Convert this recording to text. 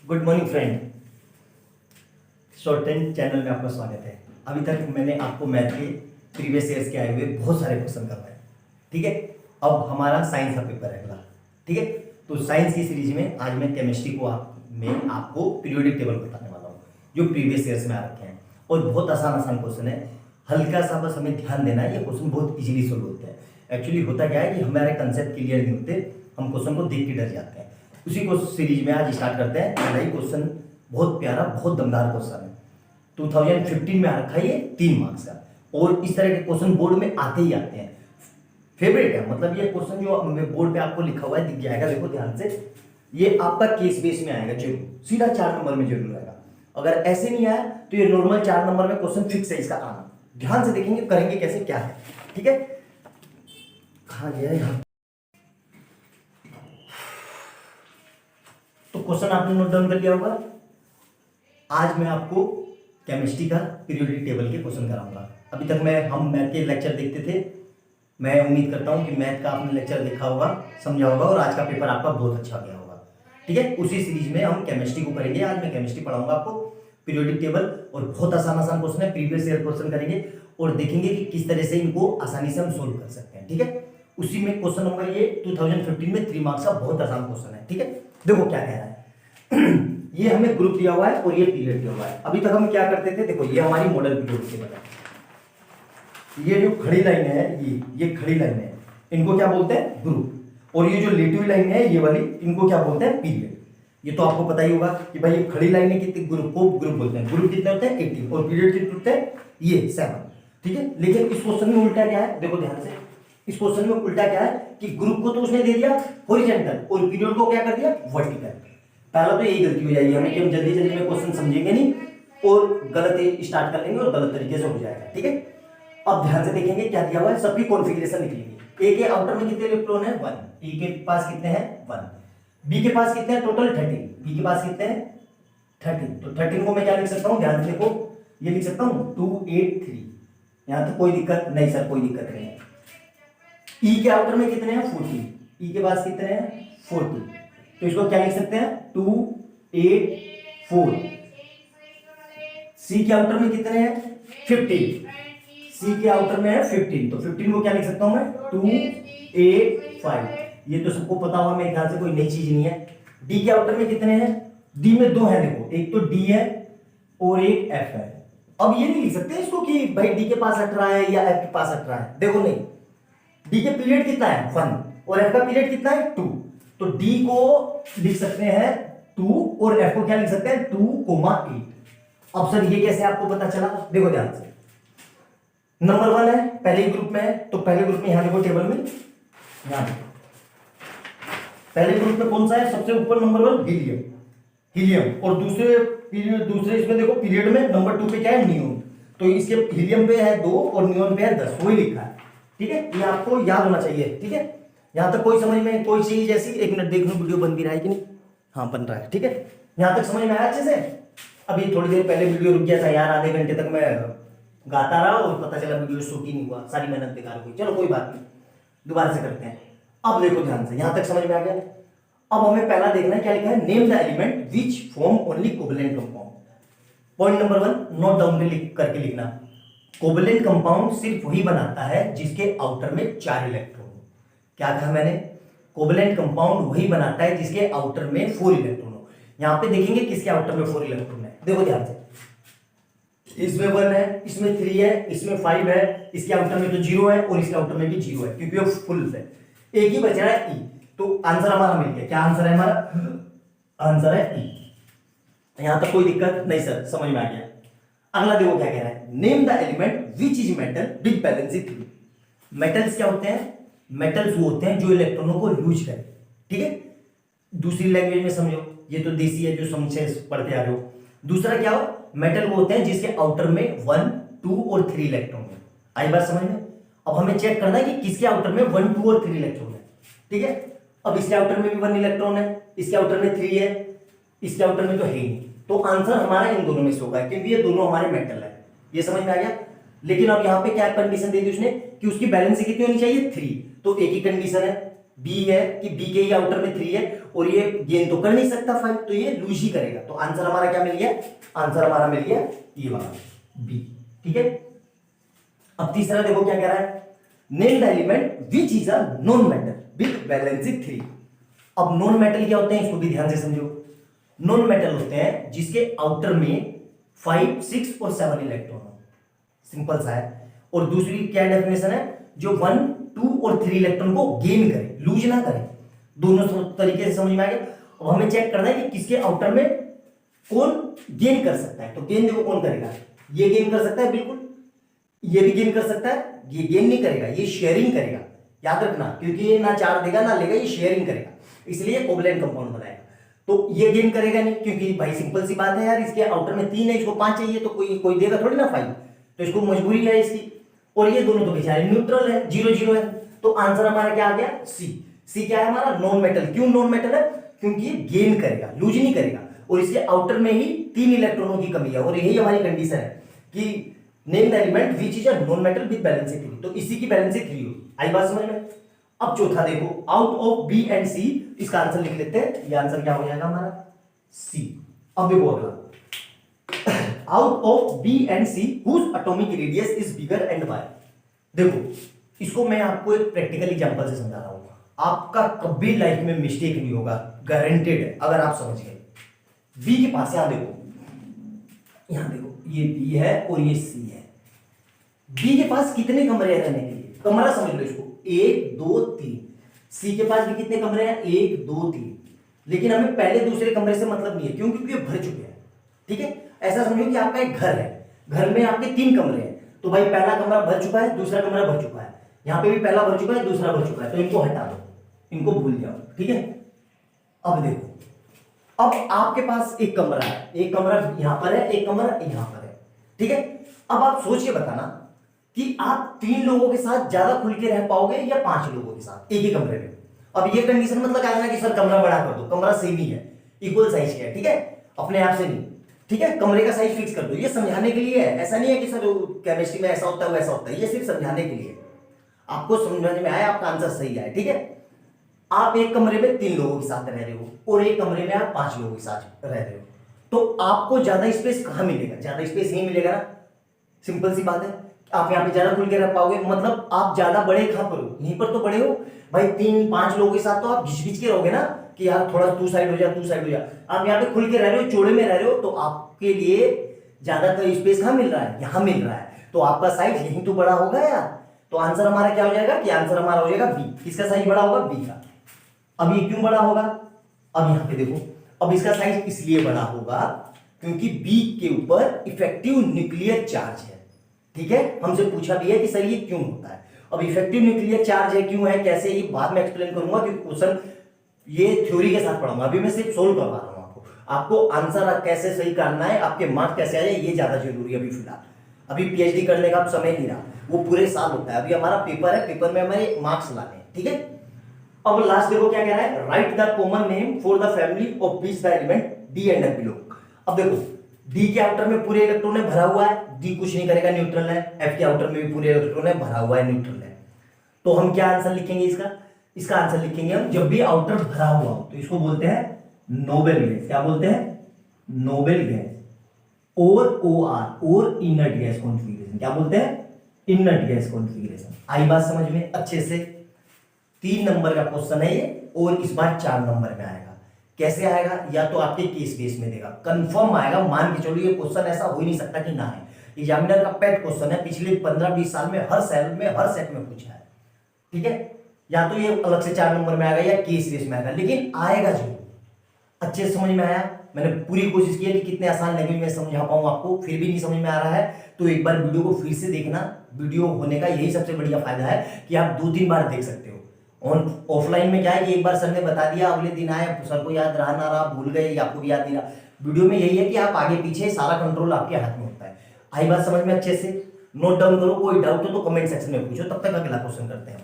Good morning friend, short and channel में आपका स्वागत है। अभी तक मैंने आपको मैथ के प्रीवियस ईयर्स के आए हुए बहुत सारे क्वेश्चन करवाए, ठीक है। अब हमारा साइंस का पेपर है अगला, ठीक है। तो साइंस की सीरीज में आज मैं केमिस्ट्री को में आपको पीरियोडिक टेबल बताने वाला हूँ जो प्रीवियस ईयर्स में आ रखे हैं। और बहुत आसान आसान क्वेश्चन है, हल्का सा बस हमें ध्यान देना है। ये क्वेश्चन बहुत इजीली सोल्व होते हैं। एक्चुअली होता क्या है कि हमारे कंसेप्ट क्लियर नहीं होते, हम क्वेश्चन को देख के डर जाते हैं। उसी को सीरीज में आज स्टार्ट करते हैं। पहला ही क्वेश्चन बहुत प्यारा, बहुत दमदार क्वेश्चन है। 2015 में आ रखा है ये 3 मार्क्स का, और इस तरह के क्वेश्चन बोर्ड में आते ही आते हैं। फेवरेट है, मतलब ये क्वेश्चन जो बोर्ड पे आपको लिखा हुआ है दिख जाएगा, देखो ध्यान से। ये आपका केस बेस में आएगा जरूर, सीधा 4 नंबर में जरूर आएगा। अगर ऐसे नहीं आया तो ये नॉर्मल 4 नंबर में क्वेश्चन फिक्स है इसका आना। ध्यान से देखेंगे, करेंगे कैसे, क्या है, ठीक है। कहाँ गया यहाँ? तो क्वेश्चन आपने नोट डाउन कर लिया होगा। आज मैं आपको केमिस्ट्री का पीरियोडिक टेबल के क्वेश्चन कराऊंगा। अभी तक हम मैथ के लेक्चर देखते थे। मैं उम्मीद करता हूं कि मैथ का आपने लेक्चर देखा होगा, समझा होगा, और आज का पेपर आपका बहुत अच्छा गया होगा, ठीक है। उसी सीरीज में हम केमिस्ट्री को करेंगे। आज मैं केमिस्ट्री पढ़ाऊंगा आपको, पीरियोडिक टेबल, और बहुत आसान आसान क्वेश्चन है, प्रीवियस ईयर क्वेश्चन करेंगे और देखेंगे कि किस तरह से इनको आसानी से हम सोल्व कर सकते हैं, ठीक है। उसी में क्वेश्चन नंबर ये 2015 में 3 मार्क्स का बहुत आसान क्वेश्चन है, ठीक है। देखो क्या कह रहा है। ये हमें ग्रुप दिया हुआ है और ये पीरियड दिया हुआ है। अभी तक हम क्या करते थे, देखो ये हमारी मॉडल पीरियड टेबल है। ये जो खड़ी लाइन है, ये खड़ी लाइन है, इनको क्या बोलते हैं, ग्रुप। और ये जो लेटी हुई लाइन है, ये वाली, इनको क्या बोलते हैं, पीरियड। ये तो आपको पता ही होगा कि भाई ये खड़ी लाइन है, कितने ग्रुप को ग्रुप बोलते हैं। ग्रुप कितने होते हैं, 18, और पीरियड कितने होते हैं, ये 7, ठीक है। लेकिन इस क्वेश्चन में उल्टा क्या है, देखो ध्यान से। इस क्वेश्चन में उल्टा क्या है कि ग्रुप को तो उसने दे दिया हॉरिजॉन्टल और पीरियड को क्या कर दिया, वर्टिकल। पहला तो यही गलती हो जाएगी हमें कि हम जल्दी जल्दी में क्वेश्चन समझेंगे नहीं और गलत स्टार्ट कर लेंगे और गलत तरीके से हो जाएगा, ठीक है। अब ध्यान से देखेंगे क्या दिया हुआ है, सबकी कॉन्फ़िगरेशन लिखेंगे। ए के आउटर में कितने इलेक्ट्रॉन है, 1। ए के पास कितने हैं, 1। बी के पास कितने हैं, टोटल 13। बी के पास कितने हैं, 13। तो 13 को मैं क्या लिख सकता हूं, ध्यान से देखो, ये लिख सकता हूं 2 8 3। यहां तो कोई दिक्कत नहीं सर, कोई दिक्कत नहीं है। ई के आउटर में कितने हैं, 40। ई के पास कितने हैं, 40। तो इसको क्या लिख सकते हैं, 2 8 4। सी के आउटर में कितने हैं, 15। सी के आउटर में है 15, तो 15 को क्या लिख सकता हूं मैं, 2 8 5। ये तो सबको पता होगा मेरे ख्याल से, कोई नई चीज नहीं है। डी के आउटर में कितने हैं, डी में 2 है, देखो, एक तो डी है और एक एफ है। अब ये नहीं लिख सकते इसको कि भाई डी के पास 18 है या एफ के पास 18 है, देखो नहीं। डी के पीरियड कितना है, 1, और एफ का पीरियड कितना है, 2। तो डी को लिख सकते हैं 2 और एफ को क्या लिख सकते हैं, 2,8। अब सर ये कैसे आपको पता चला, देखो ध्यान से। नंबर 1 है, पहले ग्रुप में है, तो पहले ग्रुप में यहां देखो टेबल में, यहां पहले ग्रुप में कौन सा है, सबसे ऊपर नंबर 1 हीलियम। हीलियम, और दूसरे इसमें देखो पीरियड में नंबर 2 पे क्या है, नियोन। तो इसके हीलियम पे है 2 और नियोन पे है 10, वही लिखा है, ठीक है। ये आपको याद होना चाहिए, ठीक है। यहां तक कोई समझ में कोई चीज जैसी, 1 मिनट देख लो वीडियो बन भी रहा है कि नहीं, हाँ बन रहा है, ठीक है। यहां तक समझ में आया अच्छे से। अभी थोड़ी देर पहले वीडियो रुक गया था यार, आधे घंटे तक मैं गाता रहा और पता चला वीडियो शूट ही नहीं हुआ, सारी मेहनत बेकार हो गई। चलो कोई बात नहीं, दोबारा से करते हैं। अब देखो ध्यान से, यहां तक समझ में आ गया। अब हमें पहला देखना है क्या लिखा है, name the element which form only covalent compound. Point number 1 note down करके लिखना, कोवेलेंट कंपाउंड सिर्फ वही बनाता है जिसके आउटर में 4 इलेक्ट्रॉन हो। क्या कहा मैंने, कोवेलेंट कंपाउंड वही बनाता है जिसके आउटर में 4 इलेक्ट्रॉन हो। यहां पे देखेंगे किसके आउटर में 4 इलेक्ट्रॉन है, देखो ध्यान से। इसमें 1 है, इसमें 3 है, इसमें 5 है, इसके आउटर में तो 0 है और इसके आउटर में भी 0 है, क्योंकि वो फुल है। एक ही बच रहा है ई, तो आंसर हमारा मिल गया। क्या आंसर है हमारा, आंसर है ई। यहां तक कोई दिक्कत नहीं सर, समझ में आ गया। अगला देखो क्या कह रहा है, name the element which is metal with valency 3। Metals क्या होते हैं, मेटल्स वो होते हैं जो इलेक्ट्रॉनों को यूज करें, ठीक है। दूसरी लैंग्वेज में समझो, ये तो देसी है जो समझे पढ़ते आ रहे हो। दूसरा क्या हो, मेटल वो होते हैं जिसके आउटर में 1 2 और 3 इलेक्ट्रॉन है। आई बात समझ में। अब हमें चेक करना है कि किसके आउटर में 1 2 और 3 इलेक्ट्रॉन है, ठीक है। अब इसके आउटर में भी 1 इलेक्ट्रॉन है, इसके आउटर में 3 है, इसके आउटर में तो है ही नहीं। तो आंसर हमारा इन दोनों में से होगा, क्योंकि ये दोनों हमारे मेटल है। ये समझ में आ गया। लेकिन अब यहां पे क्या कंडीशन दे दी उसने कि उसकी बैलेंसी कितनी होनी चाहिए, 3। तो एक ही कंडीशन है, बी है कि बी के ही आउटर में 3 है और ये गेन तो कर नहीं सकता 5, तो ये लूज ही करेगा। तो आंसर हमारा क्या मिल गया? आंसर हमारा मिल गया ये वाला बी। ठीक है, अब तीसरा देखो क्या कह रहा है, name the element which is a non metal with valency 3। अब नॉन मेटल क्या होते हैं इसको भी ध्यान से समझो। नॉन मेटल होते हैं जिसके आउटर में 5, 6 और 7 इलेक्ट्रॉन हो, सिंपल सा है। और दूसरी क्या डेफिनेशन है, जो 1, 2 और 3 इलेक्ट्रॉन को गेन करे, लूज ना करे। दोनों तरीके से समझ में आ गया। अब हमें चेक करना है कि किसके आउटर में कौन गेन कर सकता है। तो गेन देखो कौन करेगा, ये गेन कर सकता है बिल्कुल, ये भी गेन कर सकता है, ये गेन नहीं करेगा, ये शेयरिंग करेगा। याद रखना, क्योंकि ये ना चार्ज देगा ना लेगा, ये शेयरिंग करेगा, इसलिए कोवलेंट कंपाउंड बनाएगा। तो ये गेन करेगा नहीं, क्योंकि भाई सिंपल सी बात है यार, इसके आउटर में 3 है, इसको 5 चाहिए, तो कोई देगा थोड़ी ना 5, तो इसको मजबूरी है इसकी। और ये दोनों तो बेचारे न्यूट्रल है, 0-0 है। तो आंसर हमारा क्या आ गया? सी। सी क्या है हमारा? Non metal. क्यों नॉन मेटल है? क्योंकि ये गेन करेगा, लूज नहीं करेगा, और इसके आउटर में ही 3 इलेक्ट्रॉनों की कमी है। और यही हमारी कंडीशन है कि name the element which is a non metal with valency 3, तो इसी की वैलेंसी 3 होगी। आई बात समझ में? अब चौथा देखो, आउट ऑफ बी एंड सी, इसका आंसर लिख लेते हैं। ये आंसर क्या हो जाएगा हमारा? सी। अब देखो अगला, out of B and C whose atomic radius is bigger and why. देखो इसको मैं आपको एक प्रैक्टिकल एग्जांपल से समझा रहा हूं, आपका कभी लाइफ में मिस्टेक नहीं होगा, गारंटेड है, अगर आप समझ गए। बी के पास यहां देखो, ये बी है और ये सी है। बी के पास कितने कमरे हैं रहने के लिए? कमरा समझ लो इसको, 1, 2, 3। सी के पास भी कितने कमरे हैं? 1, 2, 3। लेकिन हमें पहले दूसरे कमरे से मतलब नहीं है, क्यों? क्योंकि ये भर चुके हैं। ठीक है, ऐसा समझो कि आपका एक घर है, घर में आपके 3 कमरे हैं, तो भाई पहला कमरा भर चुका है, दूसरा कमरा भर चुका है, यहां पे भी पहला भर चुका है, दूसरा भर चुका है, तो इनको हटा दो, इनको भूल जाओ। ठीक है, अब देखो, अब आपके पास एक कमरा है, एक कमरा यहां पर है, एक कमरा यहां पर है। ठीक है, अब आप सोच के बताना कि आप 3 लोगों के साथ ज्यादा खुल के रह पाओगे या 5 लोगों के साथ एक ही कमरे में। अब ये कंडीशन मतलब क्या है कि सर कमरा बड़ा कर दो, कमरा सेम ही है, इक्वल साइज का है। ठीक है, अपने आप से नहीं। ठीक है, कमरे का साइज फिक्स कर दो, ये समझाने के लिए है, ऐसा नहीं है कि सर केमिस्ट्री में ऐसा होता है वैसा होता है, ये सिर्फ समझाने के लिए, आपको समझने में आया, आपका आंसर सही आया। ठीक है, आप एक कमरे में 3 लोगों के साथ रह रहे हो और एक कमरे में आप 5 लोगों के साथ रह रहे हो, तो आपको ज्यादा स्पेस कहां मिलेगा? ज्यादा स्पेस यही मिलेगा ना, सिंपल सी बात है। आप यहाँ पे ज्यादा खुल के रह पाओगे, मतलब आप ज्यादा बड़े कहां पर हो? यहीं पर तो बड़े हो भाई। 3-5 लोगों के साथ तो आप घिच के रहोगे ना कि यार थोड़ा तू साइड हो जा, तू साइड हो जा। आप यहाँ पे खुल के रह रहे हो, चौड़े में रह रहे हो, तो आपके लिए ज्यादा स्पेस कहां मिल रहा है? यहाँ मिल रहा है, तो आपका साइज यहीं तो बड़ा होगा यार। तो आंसर हमारा क्या हो जाएगा कि आंसर हमारा हो जाएगा बी। किसका साइज बड़ा होगा? बी का। अब ये क्यों बड़ा होगा? अब यहां पे देखो, अब इसका साइज इसलिए बड़ा होगा क्योंकि बी के ऊपर इफेक्टिव न्यूक्लियर चार्ज है। ठीक है, हमसे पूछा भी है कि सर ये क्यों होता है। अब इफेक्टिव न्यूक्लियर चार्ज है, क्यों है, कैसे, ये बाद में एक्सप्लेन करूंगा, क्योंकि क्वेश्चन ये थ्योरी के साथ पढ़ाऊंगा, अभी मैं सिर्फ सोल्व करवा रहा हूं आपको आंसर कैसे सही करना है, आपके मार्क्स कैसे आ जाए, ये ज्यादा जरूरी है अभी फिलहाल। अभी पीएचडी करने का समय नहीं रहा, वो पूरे साल होता है। अभी हमारा पेपर है, पेपर में हमारे मार्क्स लाने हैं। ठीक है, अब लास्ट देखो क्या कह रहा है, right the common name for the family of which the element D and F belong. अब देखो डी के आउटर में पूरे इलेक्ट्रॉन है भरा हुआ है, डी कुछ नहीं करेगा, न्यूट्रल है। एफ के आउटर में भी पूरे इलेक्ट्रॉन है भरा हुआ है, न्यूट्रल है। तो हम क्या आंसर लिखेंगे इसका? इसका आंसर लिखेंगे हम, जब भी आउटर भरा हुआ हो तो इसको बोलते हैं नोबेल गैस। क्या बोलते हैं? Noble gas. और OR और इनर्ट गैस कॉन्फ़िगरेशन। क्या बोलते हैं? Inert gas configuration. आई बात समझ में अच्छे से? 3 नंबर का क्वेश्चन है ये, और इस बार 4 नंबर में आएगा। कैसे आएगा? या तो आपके केस बेस में देगा, कंफर्म आएगा, मान के चलो। ये क्वेश्चन ऐसा हो ही नहीं सकता कि ना है, एग्जामिनर का पेट क्वेश्चन है, पिछले 15-20 साल में हर साल में हर सेट में पूछा है। ठीक है, या तो ये अलग से 4 नंबर में आएगा या केस बेस में आएगा, लेकिन आएगा जरूर। अच्छे से समझ में आया? मैंने पूरी कोशिश की है कि कितने आसान लैंग्वेज में समझा पाऊं आपको, फिर भी नहीं समझ में आ रहा है तो एक बार वीडियो को फिर से देखना। वीडियो होने का यही सबसे बढ़िया फायदा है कि आप 2-3 बार देख सकते हो। और ऑफलाइन में क्या है कि एक बार सर ने बता दिया, अगले दिन आए, सर को याद रहा ना रहा, भूल गए, या आपको भी याद नहीं रहा। वीडियो में यही है कि आप आगे पीछे सारा कंट्रोल आपके हाथ में होता है। आई बात समझ में अच्छे से? नोट डाउन करो, कोई डाउट हो तो कमेंट सेक्शन में पूछो। तब तक अगला क्वेश्चन करते हैं।